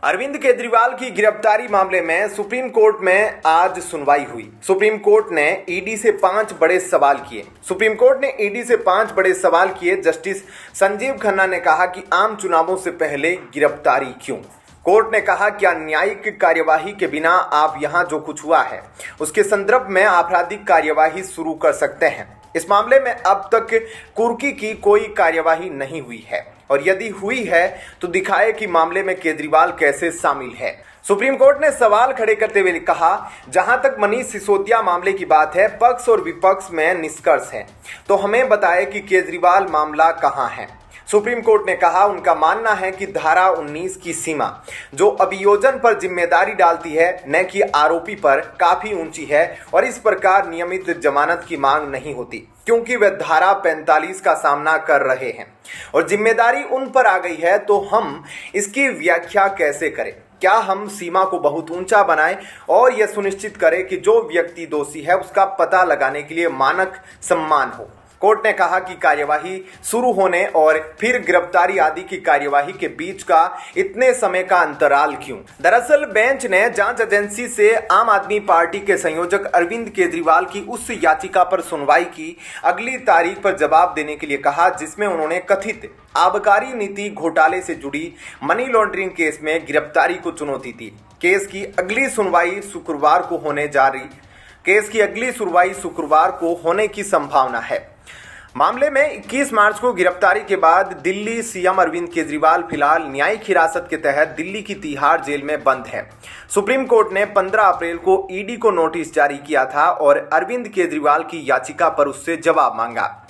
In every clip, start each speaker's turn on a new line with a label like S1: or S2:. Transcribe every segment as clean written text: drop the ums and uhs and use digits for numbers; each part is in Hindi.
S1: अरविंद केजरीवाल की गिरफ्तारी मामले में सुप्रीम कोर्ट में आज सुनवाई हुई। सुप्रीम कोर्ट ने ईडी से 5 बड़े सवाल किए। सुप्रीम कोर्ट ने ईडी से 5 बड़े सवाल किए। जस्टिस संजीव खन्ना ने कहा कि आम चुनावों से पहले गिरफ्तारी क्यों। कोर्ट ने कहा क्या न्यायिक कार्यवाही के बिना आप यहां जो कुछ हुआ है उसके संदर्भ में आपराधिक कार्यवाही शुरू कर सकते हैं। इस मामले में अब तक कुर्की की कोई कार्यवाही नहीं हुई है और यदि हुई है तो दिखाए कि मामले में केजरीवाल कैसे शामिल है। सुप्रीम कोर्ट ने सवाल खड़े करते हुए कहा, जहां तक मनीष सिसोदिया मामले की बात है, पक्ष और विपक्ष में निष्कर्ष है, तो हमें बताएं कि केजरीवाल मामला कहां है। सुप्रीम कोर्ट ने कहा उनका मानना है कि धारा 19 की सीमा जो अभियोजन पर जिम्मेदारी डालती है न कि आरोपी पर काफी ऊंची है और इस प्रकार नियमित जमानत की मांग नहीं होती क्योंकि वे धारा 45 का सामना कर रहे हैं और जिम्मेदारी उन पर आ गई है। तो हम इसकी व्याख्या कैसे करें? क्या हम सीमा को बहुत ऊंचा बनाएं और यह सुनिश्चित करें कि जो व्यक्ति दोषी है उसका पता लगाने के लिए मानक सम्मान हो। कोर्ट ने कहा कि कार्यवाही शुरू होने और फिर गिरफ्तारी आदि की कार्यवाही के बीच का इतने समय का अंतराल क्यों। दरअसल बेंच ने जांच एजेंसी से आम आदमी पार्टी के संयोजक अरविंद केजरीवाल की उस याचिका पर सुनवाई की अगली तारीख पर जवाब देने के लिए कहा जिसमें उन्होंने कथित आबकारी नीति घोटाले से जुड़ी मनी लॉन्ड्रिंग केस में गिरफ्तारी को चुनौती दी। केस की अगली सुनवाई शुक्रवार को होने की संभावना है। मामले में 21 मार्च को गिरफ्तारी के बाद दिल्ली सीएम अरविंद केजरीवाल फिलहाल न्यायिक हिरासत के तहत दिल्ली की तिहाड़ जेल में बंद है। सुप्रीम कोर्ट ने 15 अप्रैल को ईडी को नोटिस जारी किया था और अरविंद केजरीवाल की याचिका पर उससे जवाब मांगा।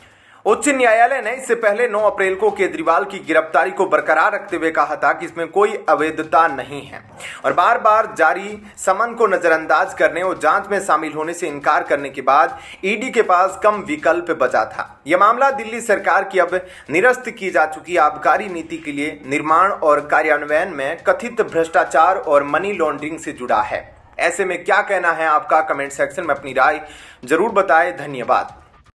S1: उच्च न्यायालय ने इससे पहले 9 अप्रैल को केजरीवाल की गिरफ्तारी को बरकरार रखते हुए कहा था कि इसमें कोई अवैधता नहीं है और बार बार जारी समन को नजरअंदाज करने और जांच में शामिल होने से इनकार करने के बाद ईडी के पास कम विकल्प बचा था। यह मामला दिल्ली सरकार की अब निरस्त की जा चुकी आबकारी नीति के लिए निर्माण और कार्यान्वयन में कथित भ्रष्टाचार और मनी लॉन्ड्रिंग से जुड़ा है। ऐसे में क्या कहना है आपका? कमेंट सेक्शन में अपनी राय जरूर बताएं। धन्यवाद।